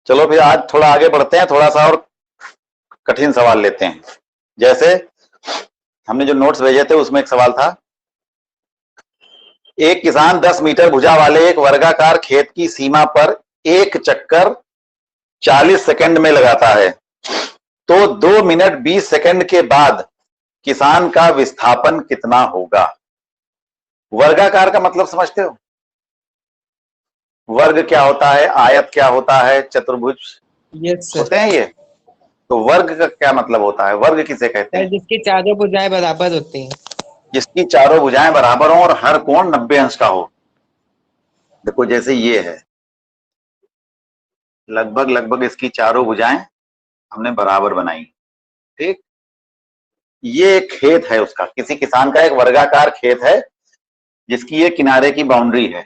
चलो फिर आज थोड़ा आगे बढ़ते हैं, थोड़ा सा और कठिन सवाल लेते हैं। जैसे हमने जो नोट्स भेजे थे उसमें एक सवाल था, एक किसान 10 मीटर भुजा वाले एक वर्गाकार खेत की सीमा पर एक चक्कर 40 सेकंड में लगाता है, तो 2 मिनट 20 सेकंड के बाद किसान का विस्थापन कितना होगा। वर्गाकार का मतलब समझते हो? वर्ग क्या होता है, आयत क्या होता है, चतुर्भुज होते हैं ये। तो वर्ग का क्या मतलब होता है, वर्ग किसे कहते हैं? जिसकी चारों भुजाएं बराबर होती हैं। जिसकी चारों भुजाएं बराबर हो और हर कोण 90 अंश का हो। देखो जैसे ये है, लगभग लगभग इसकी चारों भुजाएं हमने बराबर बनाई, ठीक। ये एक खेत है उसका, किसी किसान का एक वर्गाकार खेत है जिसकी ये किनारे की बाउंड्री है,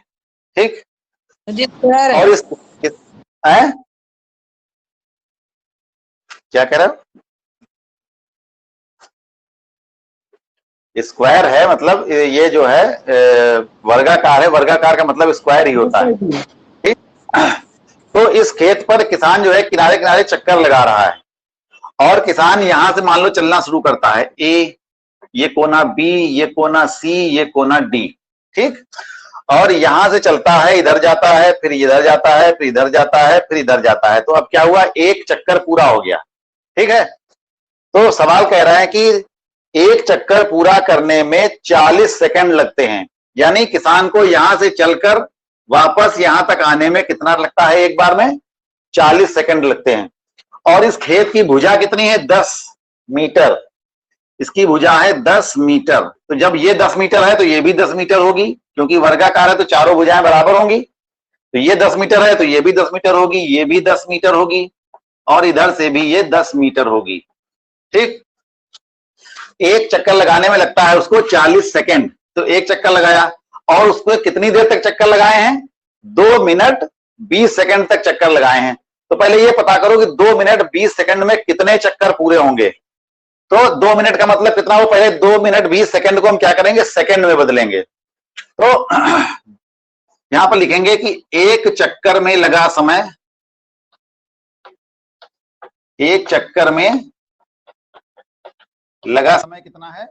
ठीक। और इस क्या कह रहे हो? स्क्वायर है, मतलब ये जो है वर्गाकार है, वर्गाकार का मतलब स्क्वायर ही होता है, ठीक। तो इस खेत पर किसान जो है किनारे किनारे चक्कर लगा रहा है, और किसान यहां से मान लो चलना शुरू करता है, ए, ये कोना बी, ये कोना सी, ये कोना डी, ठीक। और यहां से चलता है, इधर जाता है, फिर इधर जाता है, फिर इधर जाता है, फिर इधर जाता है। तो अब क्या हुआ, एक चक्कर पूरा हो गया, ठीक है। तो सवाल कह रहा है कि एक चक्कर पूरा करने में 40 सेकंड लगते हैं, यानी किसान को यहां से चलकर वापस यहां तक आने में कितना लगता है, एक बार में 40 सेकंड लगते हैं। और इस खेत की भुजा कितनी है, 10 मीटर। इसकी भुजा है 10 मीटर। तो जब ये 10 मीटर है तो ये भी 10 मीटर होगी, क्योंकि वर्गाकार है तो चारों भुजाएं बराबर होंगी। तो ये 10 मीटर है तो ये भी 10 मीटर होगी, ये भी 10 मीटर होगी, और इधर से भी ये 10 मीटर होगी, ठीक। एक चक्कर लगाने में लगता है उसको 40 सेकंड। तो एक चक्कर लगाया, और उसको कितनी देर तक चक्कर लगाए हैं, 2 मिनट 20 सेकंड तक चक्कर लगाए हैं। तो पहले ये पता करो कि 2 मिनट 20 सेकंड में कितने चक्कर पूरे होंगे। तो 2 मिनट का मतलब कितना हो, पहले 2 मिनट 20 सेकंड को हम क्या करेंगे, सेकंड में बदलेंगे। तो यहां पर लिखेंगे कि एक चक्कर में लगा समय, एक चक्कर में लगा समय कितना है,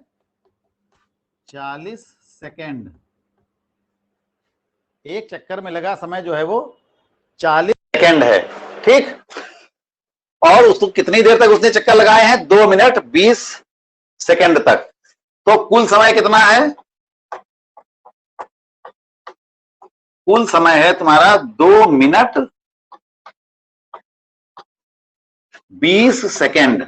40 सेकंड। एक चक्कर में लगा समय जो है वो 40 सेकंड है, ठीक। और उसको कितनी देर तक उसने चक्कर लगाए हैं, 2 मिनट 20 सेकंड तक। तो कुल समय कितना है, कुल समय है तुम्हारा 2 मिनट 20 सेकंड।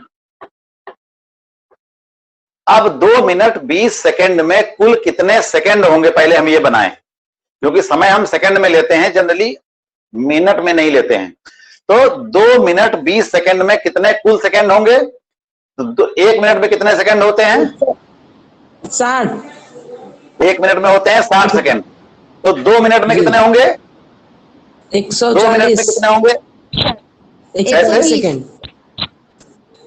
अब 2 मिनट 20 सेकंड में कुल कितने सेकंड होंगे, पहले हम ये बनाएं, क्योंकि समय हम सेकंड में लेते हैं जनरली, मिनट में नहीं लेते हैं। तो 2 मिनट 20 सेकंड में कितने कुल सेकंड होंगे, तो 1 मिनट में कितने सेकंड होते हैं, 60। 1 मिनट में होते हैं 60 सेकंड। तो 2 मिनट में कितने होंगे, 2 मिनट में कितने होंगे, 140 सेकंड।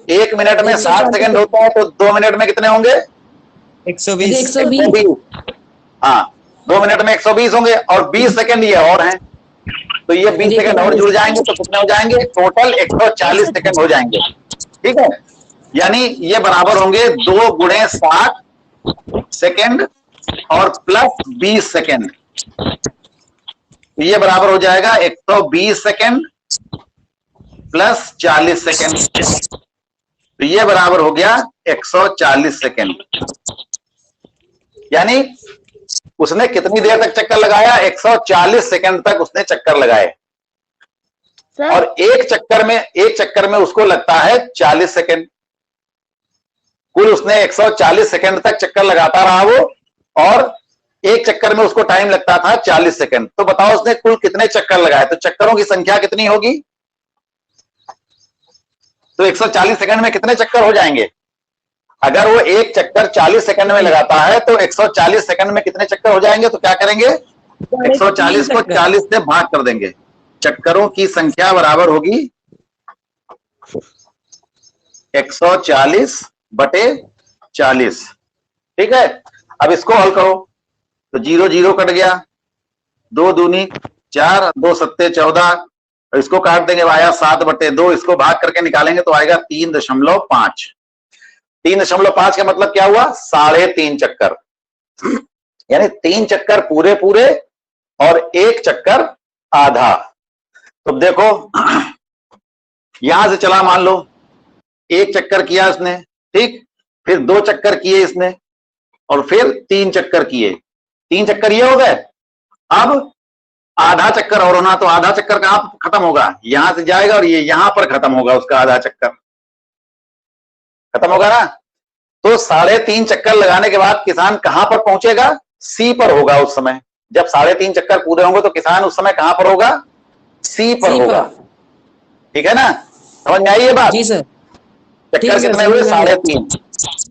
1 मिनट में 60 सेकंड होता है, तो 2 मिनट में कितने होंगे, 120। हाँ, 2 मिनट में 120 होंगे, और 20 सेकंड ये और हैं, तो ये 20 सेकंड और जुड़ जाएंगे, तो कितने हो जाएंगे, टोटल 140 सेकंड हो जाएंगे, ठीक है। यानी ये बराबर होंगे 2 गुणे 60 सेकंड और प्लस 20 सेकंड। ये बराबर हो जाएगा 120 सेकंड प्लस 40 सेकंड। तो ये बराबर हो गया 140 सेकंड। यानी उसने कितनी देर तक चक्कर लगाया, 140 सेकंड तक उसने चक्कर लगाए। और एक चक्कर में उसको लगता है 40 सेकंड। कुल उसने 140 सेकंड तक चक्कर लगाता रहा वो, और एक चक्कर में उसको टाइम लगता था 40 सेकंड। तो बताओ उसने कुल कितने चक्कर लगाए, तो चक्करों की संख्या कितनी होगी, तो 140 सेकंड में कितने चक्कर हो जाएंगे। अगर वो एक चक्कर 40 सेकंड में लगाता है तो 140 सेकंड में कितने चक्कर हो जाएंगे, तो क्या करेंगे, 140 को 40 से भाग कर देंगे। चक्करों की संख्या बराबर होगी 140 बटे 40, ठीक है। अब इसको हल करो, तो 0 0 कट गया, 2 दूनी 4, 2 सत्ते 14, और इसको काट देंगे, आया 7/2, इसको भाग करके निकालेंगे तो आएगा 3.5। 3.5 का मतलब क्या हुआ? 3.5 चक्कर, यानी 3 चक्कर पूरे पूरे और 1 चक्कर आधा। तो देखो यहां से चला, मान लो 1 चक्कर किया इसने, ठीक, फिर 2 चक्कर किए इसने, और फिर 3 चक्कर किए। 3 चक्कर ये हो गए, अब आधा चक्कर और होना, तो आधा चक्कर कहां खत्म होगा? यहां से जाएगा और ये यहां पर खत्म होगा, उसका आधा चक्कर खत्म होगा ना। तो 3.5 चक्कर लगाने के बाद किसान कहां पर पहुंचेगा? सी पर होगा उस समय। जब 3.5 चक्कर पूरे होंगे तो किसान उस समय कहां पर होगा? सी पर होगा। ठीक है ना, समझ में आई ये बात? जी सर। चक्कर कितने हुए? 3.5।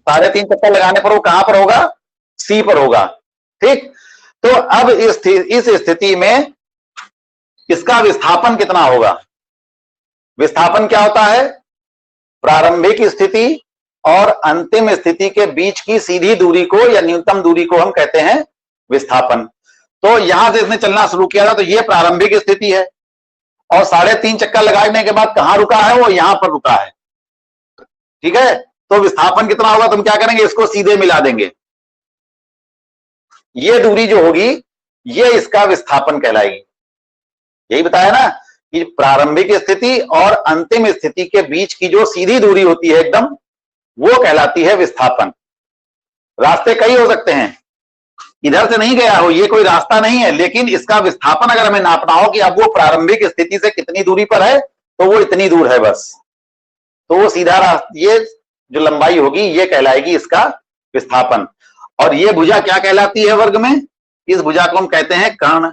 3.5 चक्कर लगाने पर वो कहां पर होगा? सी पर होगा। ठीक, तो अब इस स्थिति में इसका विस्थापन कितना होगा? विस्थापन क्या होता है? प्रारंभिक स्थिति और अंतिम स्थिति के बीच की सीधी दूरी को या न्यूनतम दूरी को हम कहते हैं विस्थापन। तो यहां से इसने चलना शुरू किया था, तो ये प्रारंभिक स्थिति है, और 3.5 चक्कर लगाने के बाद कहां रुका है? वो यहां पर रुका है। ठीक है, तो विस्थापन कितना होगा? तुम क्या करेंगे, इसको सीधे मिला देंगे। ये दूरी जो होगी ये इसका विस्थापन कहलाएगी। यही बताया ना कि प्रारंभिक स्थिति और अंतिम स्थिति के बीच की जो सीधी दूरी होती है एकदम, वो कहलाती है विस्थापन। रास्ते कई हो सकते हैं, इधर से नहीं गया हो, ये कोई रास्ता नहीं है, लेकिन इसका विस्थापन अगर हमें नापना हो कि अब वो प्रारंभिक स्थिति से कितनी दूरी पर है, तो वो इतनी दूर है बस, तो वो सीधा रास्ता, ये जो लंबाई होगी ये कहलाएगी इसका विस्थापन। और ये भुजा क्या कहलाती है वर्ग में? इस भुजा को हम कहते हैं कर्ण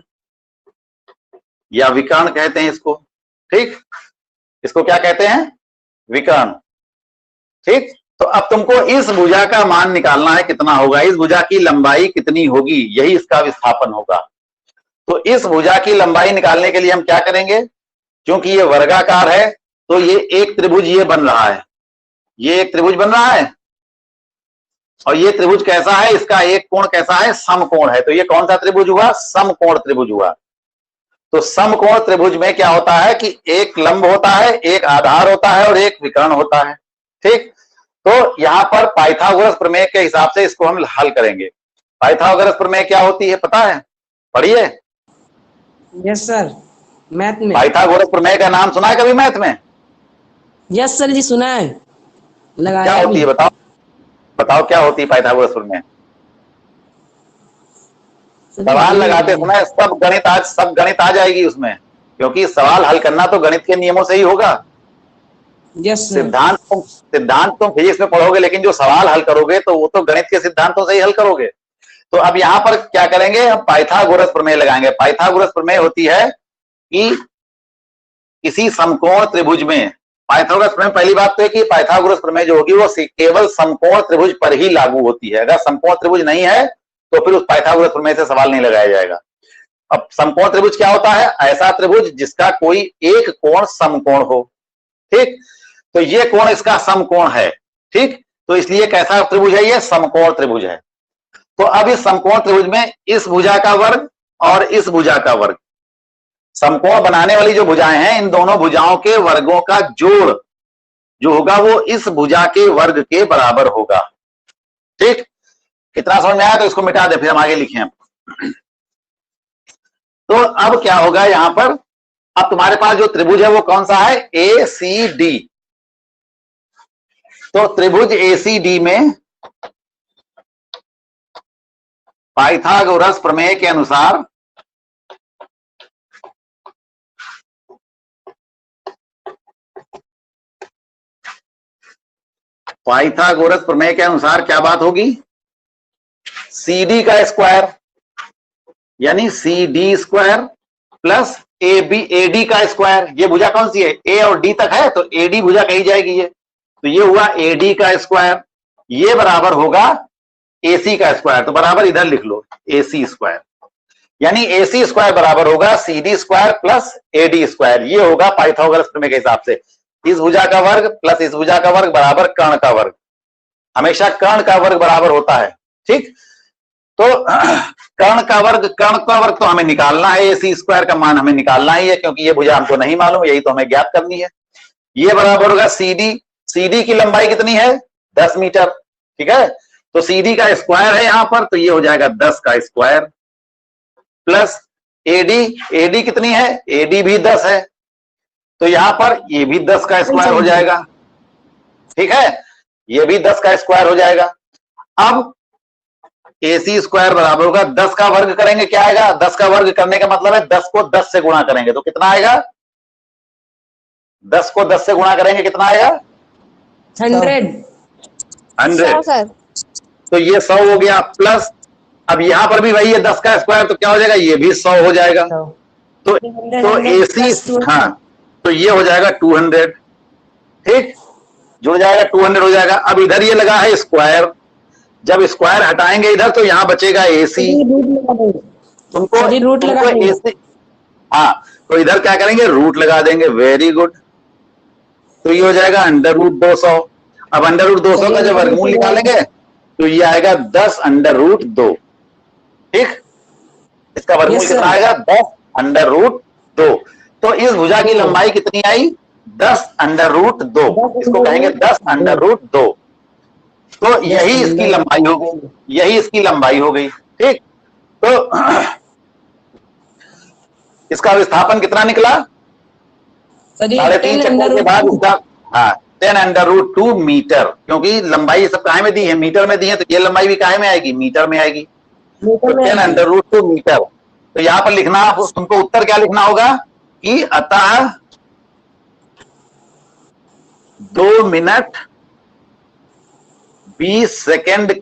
या विकर्ण कहते हैं इसको। ठीक, इसको क्या कहते हैं? विकर्ण। ठीक, तो अब तुमको इस भुजा का मान निकालना है, कितना होगा, इस भुजा की लंबाई कितनी होगी, यही इसका विस्थापन होगा। तो इस भुजा की लंबाई निकालने के लिए हम क्या करेंगे? क्योंकि ये वर्गाकार है तो ये एक त्रिभुज ये बन रहा है, ये एक त्रिभुज बन रहा है, और ये त्रिभुज कैसा है? इसका एक कोण कैसा है? समकोण है। तो ये कौन सा त्रिभुज हुआ? समकोण त्रिभुज हुआ। तो समकोण त्रिभुज में क्या होता है कि एक लंब होता है, एक आधार होता है और एक विकर्ण होता है। ठीक, तो यहां पर पाइथागोरस प्रमेय के हिसाब से इसको हम हल करेंगे। पाइथागोरस प्रमेय क्या होती है पता है? पढ़िए। यस सर, मैथ में। पाइथागोरस प्रमेय का नाम सुना है कभी मैथ में? यस सर जी, सुना है, लगाया। क्या होती है बताओ, बताओ क्या होती है पाइथागोरस प्रमेय? सवाल लगाते समय सब गणित आ जाएगी उसमें, क्योंकि सवाल हल करना तो गणित के नियमों से ही होगा। Yes sir. सिद्धांत तुम फिजिक्स में पढ़ोगे, लेकिन जो सवाल हल करोगे तो वो तो गणित के सिद्धांतों से ही हल करोगे। तो अब यहां पर क्या करेंगे, हम पाइथागोरस प्रमेय लगाएंगे। पाइथागोरस प्रमेय होती है कि किसी समकोण त्रिभुज में, पाइथागोरस प्रमेय पहली बात तो है कि पाइथागोरस प्रमेय जो होगी वो केवल समकोण त्रिभुज पर ही लागू होती है। अगर समकोण त्रिभुज नहीं है तो फिर उस पाइथागोरस प्रमेय से सवाल नहीं लगाया जाएगा। अब समकोण त्रिभुज क्या होता है? ऐसा त्रिभुज जिसका कोई एक कोण समकोण हो। ठीक, तो ये कोण इसका समकोण है। ठीक, तो इसलिए कैसा त्रिभुज है? ये समकोण त्रिभुज है। तो अब इस समकोण त्रिभुज में इस भुजा का वर्ग और इस भुजा का वर्ग, समकोण बनाने वाली जो भुजाएं हैं, इन दोनों भुजाओं के वर्गों का जोड़ जो होगा वो इस भुजा के वर्ग के बराबर होगा। ठीक, कितना समझ में आया? तो इसको मिटा दे, फिर हम आगे लिखें। तो अब क्या होगा यहां पर, अब तुम्हारे पास जो त्रिभुज है वो कौन सा है? ए सी डी। तो त्रिभुज एसीडी में पाइथागोरस प्रमेय के अनुसार क्या बात होगी? CD का स्क्वायर यानी CD स्क्वायर प्लस AD का स्क्वायर। ये भुजा कौन सी है? A और D तक है तो AD भुजा कही जाएगी ये। तो ये हुआ AD का स्क्वायर, ये बराबर होगा AC का स्क्वायर। तो बराबर इधर लिख लो AC स्क्वायर, यानी AC स्क्वायर बराबर होगा CD square plus AD square. ये होगा पाइथागोरस प्रमेय के हिसाब से। इस भुजा का वर्ग प्लस इस भुजा का वर्ग बराबर कर्ण का वर्ग। हमेशा कर्ण का वर्ग बराबर होता है। ठीक, तो कर्ण का वर्ग तो हमें निकालना है, AC स्क्वायर का मान हमें निकालना ही है, क्योंकि ये भुजा हमको नहीं मालूम, यही तो हमें ज्ञात करनी है। ये बराबर होगा CD की लंबाई कितनी है 10 मीटर, ठीक है। तो CD का स्क्वायर है यहां पर, तो ये हो जाएगा 10 का स्क्वायर प्लस AD कितनी है, AD भी 10 है, तो यहां पर ये भी 10 का स्क्वायर हो जाएगा, ठीक है, ये भी 10 का स्क्वायर हो जाएगा। अब AC स्क्वायर बराबर होगा 10 का वर्ग करेंगे, क्या आएगा, 10 का वर्ग करने का मतलब है 10 को 10 से गुणा करेंगे तो कितना आएगा, 10 को 10 से गुणा करेंगे कितना आएगा 100। तो ये 100 हो गया, प्लस अब यहां पर भी वही है 10 का स्क्वायर, तो क्या हो जाएगा, ये भी 100 हो जाएगा। तो AC, हाँ, तो ये हो जाएगा 200, ठीक, जुड़ जाएगा 200 हो जाएगा। अब इधर ये लगा है स्क्वायर, जब स्क्वायर हटाएंगे इधर तो यहां बचेगा AC, तुमको AC, हाँ, तो इधर क्या करेंगे, रूट लगा देंगे, वेरी गुड। तो ये हो जाएगा √200। अब √200 का जब वर्गमूल निकालेंगे तो ये आएगा 10√2, ठीक, इसका वर्गमूल कितना आएगा 10√2। तो इस भुजा की लंबाई कितनी आई 10√2, इसको कहेंगे 10√2। तो यही इसकी लंबाई हो गई, यही इसकी लंबाई हो गई, ठीक। तो इसका विस्थापन कितना निकला 3.5 चक्कर के बाद इसका, हाँ, 10√2 मीटर, क्योंकि लंबाई सब काहे में दी है, मीटर में दी है, तो ये लंबाई भी काहे में आएगी, मीटर में आएगी, तो 10√2 मीटर। तो यहां पर लिखना, तुमको उत्तर क्या लिखना होगा कि अतः 2 मिनट 20 सेकंड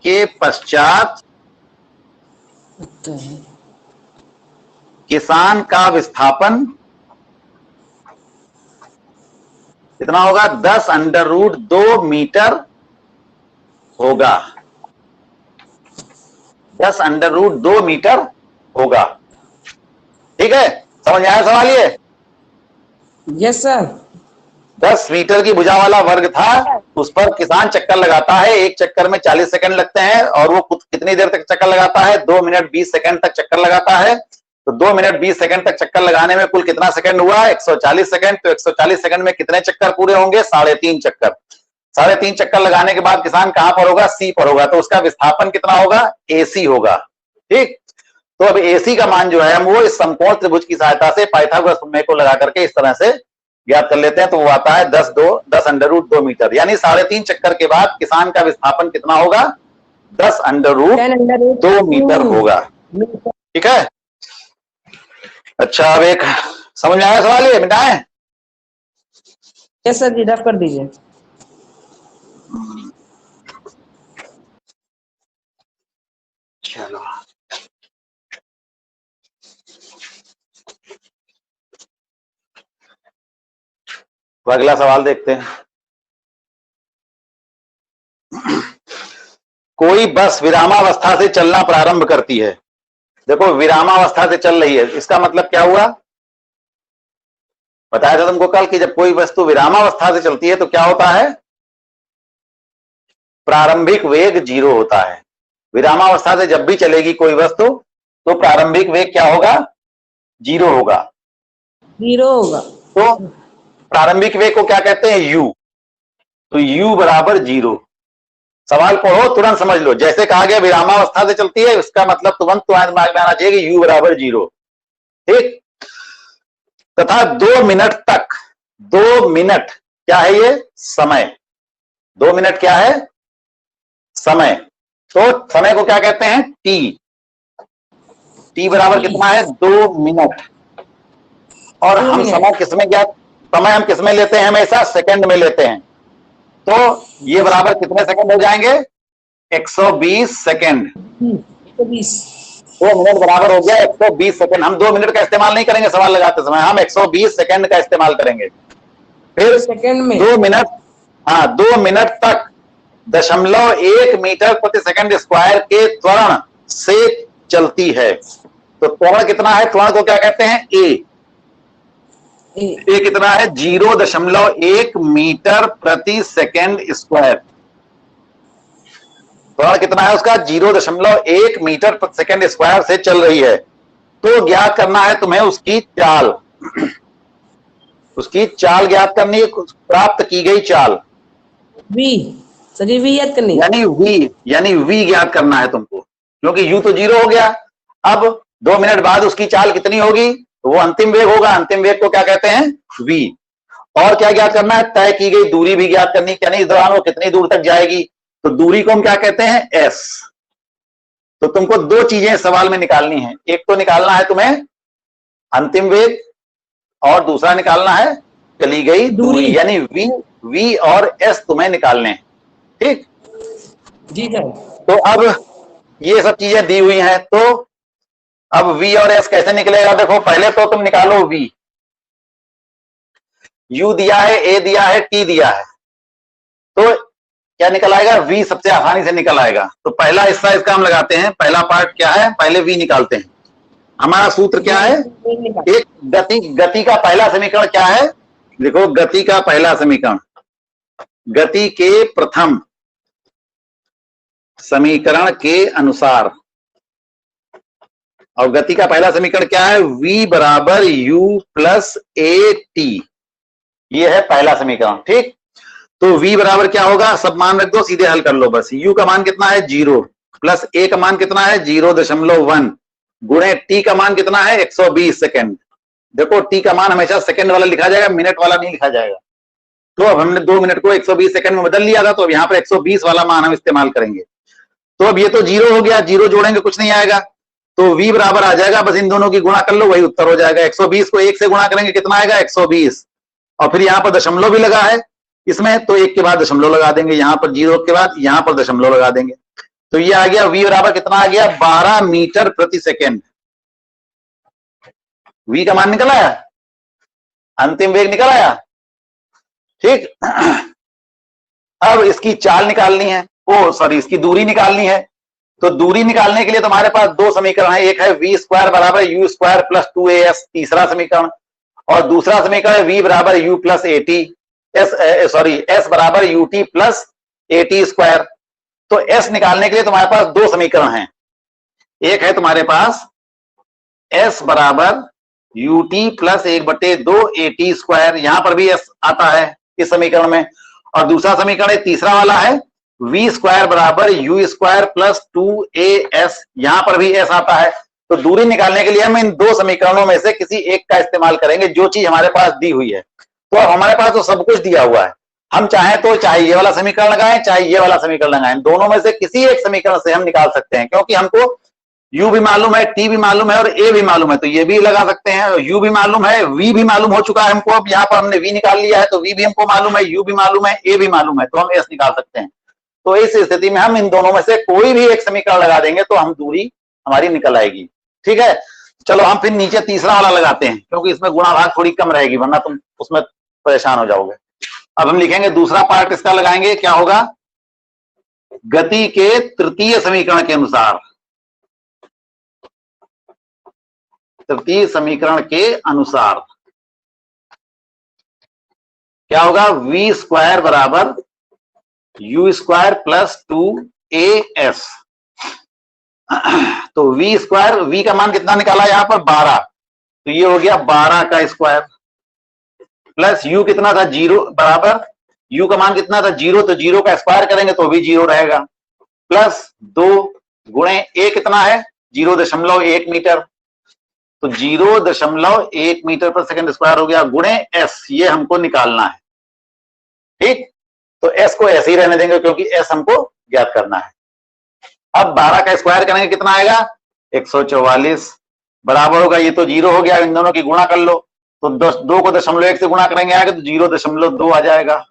के पश्चात किसान का विस्थापन कितना होगा 10√2 मीटर होगा, 10√2 मीटर होगा, ठीक है, समझ आया सवाल ये? Yes sir. 10 मीटर की भुजा वाला वर्ग था, उस पर किसान चक्कर लगाता है, एक चक्कर में 40 सेकंड लगते हैं, और वो कितनी देर तक चक्कर लगाता है 2 मिनट 20 सेकंड तक चक्कर लगाता है। तो 2 मिनट 20 सेकंड तक चक्कर लगाने में कुल कितना सेकंड हुआ 140 सेकंड। तो 140 सेकंड में कितने चक्कर पूरे होंगे 3.5 चक्कर। 3.5 चक्कर लगाने के बाद किसान कहां पर होगा, C पर होगा, तो उसका विस्थापन कितना होगा AC होगा, ठीक। तो अब AC का मान जो है हम वो इस समकोण त्रिभुज की सहायता से पाइथागोरस प्रमेय को लगा करके इस तरह से ज्ञात कर लेते हैं। तो वो आता है 10√2 मीटर, यानी 3.5 चक्कर के बाद किसान का विस्थापन कितना होगा 10√2 मीटर होगा, ठीक है। अच्छा, अब एक समझ में आया सवाल, ये मिटाएं? यस सर जी, रफ कर दीजिए। चलो, तो अगला सवाल देखते हैं। कोई बस विरामावस्था से चलना प्रारंभ करती है। देखो, विरामावस्था से चल रही है, इसका मतलब क्या हुआ, बताया था तुमको कल कि जब कोई वस्तु विरामावस्था से चलती है तो क्या होता है, प्रारंभिक वेग 0 होता है। विरामावस्था से जब भी चलेगी कोई वस्तु तो प्रारंभिक वेग क्या होगा 0 होगा, 0 होगा। तो प्रारंभिक वेग को क्या कहते हैं U, तो U बराबर 0। सवाल पढ़ो तुरंत समझ लो, जैसे कहा गया विरामावस्था से चलती है, इसका मतलब तुरंत तुम्हारे दिमाग में आना चाहिए कि U बराबर 0, ठीक। तथा 2 मिनट तक, 2 मिनट क्या है ये समय, 2 मिनट क्या है समय, तो समय को क्या कहते हैं T बराबर कितना है 2 मिनट। और हम समय किसमें ज्ञात, समय हम किसमें लेते हैं, हमेशा सेकंड में लेते हैं। तो ये बराबर कितने सेकंड हो जाएंगे 120 सेकंड। 2 मिनट बराबर हो गया 120 सेकंड। हम 2 मिनट का इस्तेमाल नहीं करेंगे सवाल लगाते समय, हम 120 सेकंड का इस्तेमाल करेंगे। फिर सेकंड में 2 मिनट, हाँ, 2 मिनट तक 0.1 मीटर प्रति सेकंड स्क्वायर के त्वरण से चलती है। तो त्वरण कितना है, त्वरण को क्या कहते हैं ए कितना है 0.1 मीटर प्रति सेकंड स्क्वायर। त्वरण कितना है उसका 0.1 मीटर प्रति सेकंड स्क्वायर से चल रही है। तो ज्ञात करना है तुम्हें उसकी चाल, उसकी चाल ज्ञात करनी है, प्राप्त की गई चाल वी सर जी, वी याद करनी, यानी वी ज्ञात करना है तुमको, क्योंकि यू तो 0 हो गया। अब 2 मिनट बाद उसकी चाल कितनी होगी, तो वो अंतिम वेग होगा। अंतिम वेग को क्या कहते हैं, वी। और क्या ज्ञात करना है, तय की गई दूरी भी ज्ञात करनी, यानी इस दौरान वो कितनी दूर तक जाएगी, तो दूरी को हम क्या कहते हैं, एस। तो तुमको 2 चीजें इस सवाल में निकालनी है, एक तो निकालना है तुम्हें अंतिम वेग और दूसरा निकालना है चली गई दूरी, यानी वी और एस तुम्हें निकालने हैं। ठीक जी सर। तो अब ये सब चीजें दी हुई हैं, तो अब v और s कैसे निकलेगा, देखो पहले तो तुम निकालो v, u दिया है, a दिया है, t दिया है, तो क्या निकल आएगा, v सबसे आसानी से निकल आएगा। तो पहला हिस्सा इसका हम लगाते हैं, पहला पार्ट क्या है, पहले v निकालते हैं। हमारा सूत्र क्या है, एक गति का पहला समीकरण क्या है, देखो गति का पहला समीकरण, गति के प्रथम समीकरण के अनुसार, और गति का पहला समीकरण क्या है, v बराबर u प्लस ए टी, ये है पहला समीकरण। ठीक, तो v बराबर क्या होगा, सब मान रख दो, सीधे हल कर लो बस। u का मान कितना है 0, प्लस a का मान कितना है 0.1, गुणे t का मान कितना है 120 सेकेंड। देखो t का मान हमेशा सेकेंड वाला लिखा जाएगा, मिनट वाला नहीं लिखा जाएगा। तो अब हमने 2 मिनट को 120 सेकेंड में बदल लिया था, तो अब यहाँ पर 120 वाला मान हम इस्तेमाल करेंगे। तो अब ये तो 0 हो गया, 0 जोड़ेंगे कुछ नहीं आएगा, तो v बराबर आ जाएगा, बस इन दोनों की गुणा कर लो, वही उत्तर हो जाएगा। 120 को 1 से गुणा करेंगे कितना आएगा 120, और फिर यहाँ पर दशमलव भी लगा है इसमें, तो 1 के बाद दशमलव लगा देंगे, यहाँ पर 0 के बाद यहाँ पर दशमलव लगा देंगे, तो ये आ गया v बराबर कितना आ गया 12 मीटर प्रति सेकेंड। v का मान निकल आया, अंतिम वेग निकल आया। ठीक, अब इसकी चाल निकालनी है, इसकी दूरी निकालनी है। तो दूरी निकालने के लिए तुम्हारे पास 2 समीकरण है, एक है v स्क्वायर बराबर u स्क्वायर प्लस 2as, तीसरा समीकरण, और दूसरा समीकरण है v बराबर u plus A T, s बराबर ut plus A T square. तो s निकालने के लिए तुम्हारे पास 2 समीकरण हैं, एक है तुम्हारे पास s बराबर ut plus 1/2 A T square, यहां पर भी s आता है इस समीकरण में, और दूसरा समीकरण तीसरा वाला है v स्क्वायर बराबर u स्क्वायर प्लस 2as, यहां पर भी s आता है। तो दूरी निकालने के लिए हम इन 2 समीकरणों में से किसी एक का इस्तेमाल करेंगे, जो चीज हमारे पास दी हुई है। तो अब हमारे पास तो सब कुछ दिया हुआ है, हम चाहे ये वाला समीकरण लगाएं, चाहे ये वाला समीकरण लगाएं, दोनों में से किसी एक समीकरण से हम निकाल सकते हैं, क्योंकि हमको u भी मालूम है, t भी मालूम है और a भी मालूम है, तो ये भी लगा सकते हैं। u भी मालूम है, v भी मालूम हो चुका है हमको, अब यहाँ पर हमने v निकाल लिया है, तो v भी हमको मालूम है, u भी मालूम है, a भी मालूम है, तो हम s निकाल सकते हैं। तो इस स्थिति में हम इन दोनों में से कोई भी एक समीकरण लगा देंगे तो हम दूरी हमारी निकल आएगी। ठीक है, चलो हम फिर नीचे तीसरा वाला लगाते हैं, क्योंकि इसमें गुणा भाग थोड़ी कम रहेगी, वरना तुम उसमें परेशान हो जाओगे। अब हम लिखेंगे दूसरा पार्ट इसका लगाएंगे, क्या होगा, गति के तृतीय समीकरण के अनुसार, तृतीय समीकरण के अनुसार क्या होगा, v स्क्वायर बराबर u स्क्वायर प्लस 2as। तो v स्क्वायर, v का मान कितना निकाला यहां पर 12, तो ये हो गया 12 का स्क्वायर, प्लस u कितना था 0 बराबर, u का मान कितना था 0, तो 0 का स्क्वायर करेंगे तो भी 0 रहेगा, प्लस 2 गुणे a कितना है 0.1 मीटर, तो 0.1 मीटर पर सेकंड स्क्वायर हो गया, गुणे s, ये हमको निकालना है। ठीक, तो s को ऐसे ही रहने देंगे, क्योंकि s हमको ज्ञात करना है। अब 12 का स्क्वायर करेंगे कितना आएगा 144, बराबर होगा, ये तो 0 हो गया, इन दोनों की गुणा कर लो, तो 2 को 0.1 से गुणा करेंगे आएगा तो 0.2 आ जाएगा,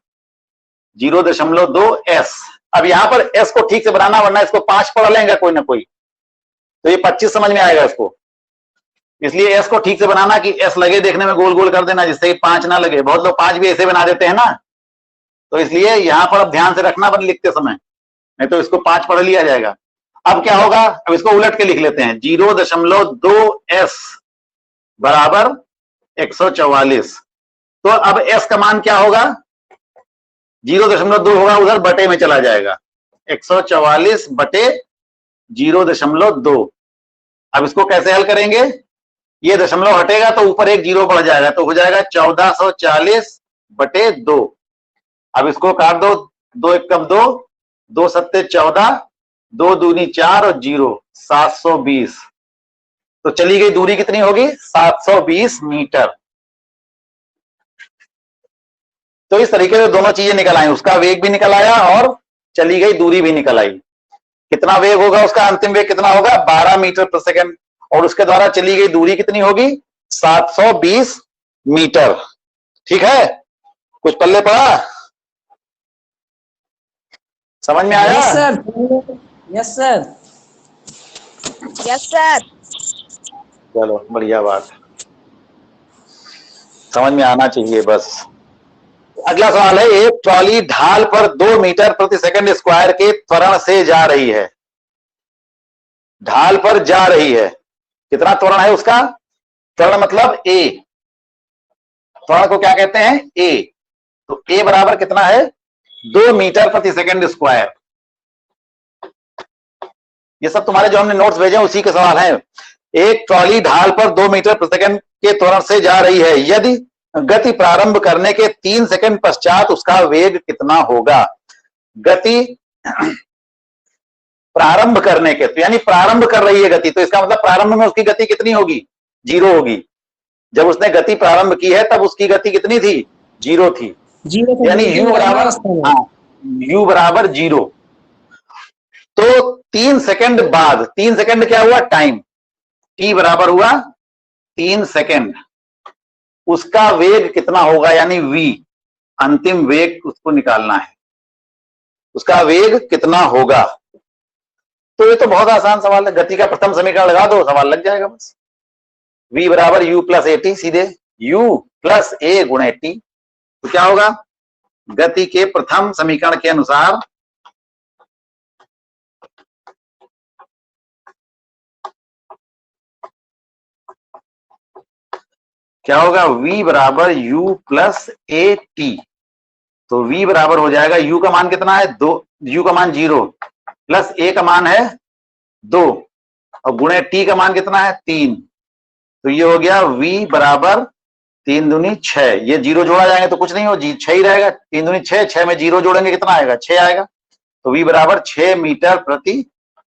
0.2 s। अब यहां पर s को ठीक से बनाना, वरना इसको 5 पढ़ लेंगे कोई ना कोई, तो ये 25 समझ में आएगा इसको। इसलिए s को ठीक से बनाना कि s लगे देखने में गोल गोल कर देना, जिससे 5 ना लगे। बहुत लोग 5 भी ऐसे बना देते हैं ना, तो इसलिए यहां पर अब ध्यान से रखना बन लिखते समय, नहीं तो इसको 5 पढ़ लिया जाएगा। अब क्या होगा, अब इसको उलट के लिख लेते हैं, 0.2s बराबर 144। तो अब s का मान क्या होगा 0.2 होगा, उधर बटे में चला जाएगा, 144 बटे 0.2। अब इसको कैसे हल करेंगे? ये दशमलव हटेगा तो ऊपर एक जीरो बढ़ जाएगा, तो हो जाएगा 1440 बटे 2। अब इसको काट दो, 2 एकम 2, 2 सत्ते 14, 2 दूनी 4 और 0 720। तो चली गई दूरी कितनी होगी? 720 मीटर। तो इस तरीके से दोनों चीजें निकल आई, उसका वेग भी निकल आया और चली गई दूरी भी निकल आई। कितना वेग होगा उसका? अंतिम वेग कितना होगा? 12 मीटर प्रति सेकंड। और उसके द्वारा चली गई दूरी कितनी होगी? 720 मीटर। ठीक है, कुछ पल्ले पड़ा? समझ में आया? Yes sir, yes sir, yes sir. चलो बढ़िया बात, समझ में आना चाहिए बस। अगला सवाल है, एक ट्रॉली ढाल पर 2 मीटर प्रति सेकंड स्क्वायर के त्वरण से जा रही है। ढाल पर जा रही है, कितना त्वरण है उसका? त्वरण मतलब ए, त्वरण को क्या कहते हैं? ए। तो ए बराबर कितना है? 2 मीटर प्रति सेकंड स्क्वायर। ये सब तुम्हारे जो हमने नोट्स भेजे उसी के सवाल हैं। एक ट्रॉली ढाल पर 2 मीटर प्रति सेकंड के त्वरण से जा रही है, यदि गति प्रारंभ करने के 3 सेकंड पश्चात उसका वेग कितना होगा? गति प्रारंभ करने के, तो यानी प्रारंभ कर रही है गति, तो इसका मतलब प्रारंभ में उसकी गति कितनी होगी? 0 होगी। जब उसने गति प्रारंभ की है तब उसकी गति कितनी थी? 0 थी। यानी u बराबर, हाँ, u बराबर 0। तो 3 सेकंड बाद, 3 सेकंड क्या हुआ? टाइम। t बराबर हुआ 3 सेकंड। उसका वेग कितना होगा? यानी v, अंतिम वेग उसको निकालना है। उसका वेग कितना होगा? तो ये तो बहुत आसान सवाल है, गति का प्रथम समीकरण लगा दो, सवाल लग जाएगा बस। v बराबर u प्लस ए टी, सीधे u प्लस ए गुणे टी। तो क्या होगा? गति के प्रथम समीकरण के अनुसार क्या होगा? v बराबर u प्लस ए टी। तो v बराबर हो जाएगा, u का मान कितना है? 2, u का मान 0, प्लस a का मान है 2 और गुणे t का मान कितना है? 3। तो ये हो गया v बराबर 3 दूनी 6। ये 0 जोड़ा जाएंगे तो कुछ नहीं हो, 6 ही रहेगा। 3 दूनी 6, 6 में 0 जोड़ेंगे कितना आएगा? 6 आएगा। तो v बराबर 6 मीटर प्रति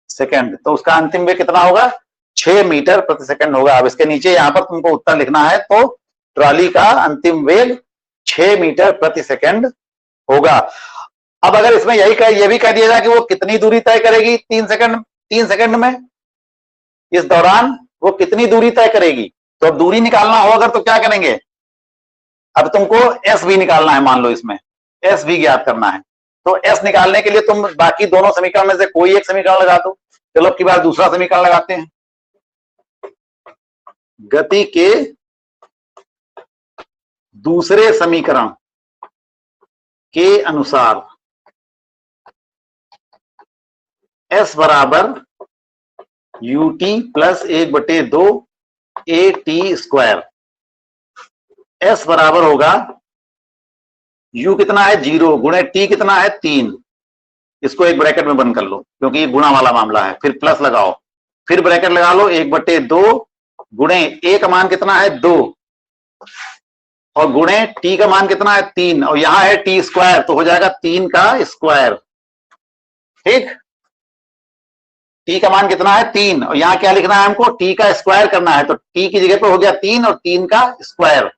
सेकंड। तो उसका अंतिम वेग कितना होगा? 6 मीटर प्रति सेकंड होगा। अब इसके नीचे यहां पर तुमको उत्तर लिखना है, तो ट्रॉली का अंतिम वेग 6 मीटर प्रति सेकंड होगा। अब अगर इसमें ये भी कह दिया जाए कि वो कितनी दूरी तय करेगी 3 सेकंड में, इस दौरान वो कितनी दूरी तय करेगी, तो अब दूरी निकालना हो अगर तो क्या करेंगे? अब तुमको एस भी निकालना है, मान लो इसमें एस भी ज्ञात करना है। तो एस निकालने के लिए तुम बाकी दोनों समीकरण में से कोई एक समीकरण लगा दो। चलो अब की बार दूसरा समीकरण लगाते हैं। गति के दूसरे समीकरण के अनुसार s बराबर ut plus 1/2 A T square. s बराबर होगा, u कितना है? 0, गुणे t कितना है? 3। इसको एक ब्रैकेट में बंद कर लो क्योंकि ये गुणा वाला मामला है। फिर प्लस लगाओ, फिर ब्रैकेट लगा लो, 1/2 गुणे a का मान कितना है? 2 और गुणे t का मान कितना है? 3 और यहां है t स्क्वायर, तो हो जाएगा 3 का स्क्वायर। ठीक, t का मान कितना है? 3 और यहां क्या लिखना है हमको? t का स्क्वायर करना है। तो t की जगह पे हो गया 3 और 3 का स्क्वायर।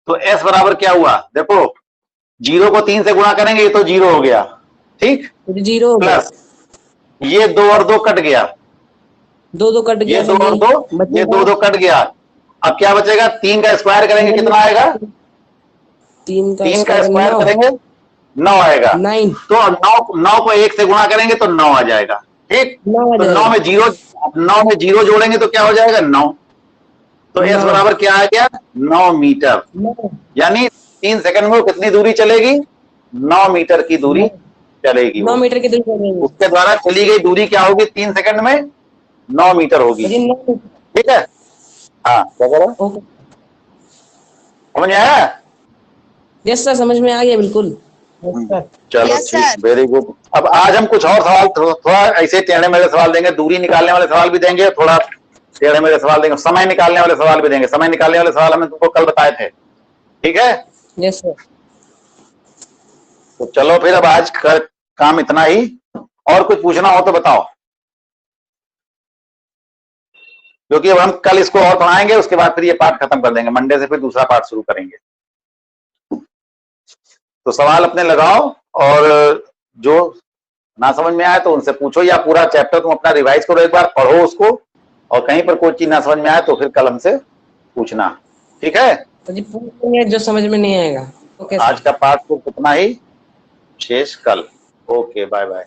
तो s बराबर क्या हुआ? देखो 0 को 3 से गुणा करेंगे, ये तो 0 हो गया। ठीक, 0 प्लस ये 2 और 2 कट गया, 2 कट गया, ये 2 और 2, ये 2 कट गया। अब क्या बचेगा? 3 का स्क्वायर करेंगे, कितना आएगा? 3 का स्क्वायर करेंगे 9 आएगा। 9 तो 9 को 1 से गुणा करेंगे तो 9 आ जाएगा। ठीक, तो 9 में 0 जोड़ेंगे तो क्या हो जाएगा? 9। तो s बराबर क्या आ गया? 9 मीटर। यानी 3 सेकंड में वो कितनी दूरी चलेगी? 9 मीटर की दूरी चलेगी। 9 मीटर की दूरी, उसके द्वारा चली गई दूरी क्या होगी? 3 सेकंड में 9 मीटर होगी। ठीक है, हाँ क्या कह रहा हूँ? समझ में आया? यस सर, समझ में आ गया बिल्कुल। चलो Yes, sir. ठीक, वेरी गुड। अब आज हम कुछ और सवाल थोड़ा ऐसे टेढ़े मेढ़े सवाल देंगे, दूरी निकालने वाले सवाल भी देंगे, थोड़ा टेढ़े मेढ़े सवाल देंगे, समय निकालने वाले सवाल भी देंगे। समय निकालने वाले सवाल हमने तुमको कल बताए थे, ठीक है? Yes sir. तो चलो फिर अब आज का काम इतना ही, और कुछ पूछना हो तो बताओ, क्योंकि अब हम कल इसको और पढ़ाएंगे, उसके बाद फिर ये पार्ट खत्म कर देंगे, मंडे से फिर दूसरा पार्ट शुरू करेंगे। तो सवाल अपने लगाओ, और जो ना समझ में आए तो उनसे पूछो, या पूरा चैप्टर तुम अपना रिवाइज करो, एक बार पढ़ो उसको, और कहीं पर कोई चीज ना समझ में आए तो फिर कल हमसे पूछना, ठीक है? सर जी पूछ लेंगे जो समझ में नहीं आएगा। ओके आज सर। का पार्ट तो कितना ही, शेष कल। Okay, bye bye.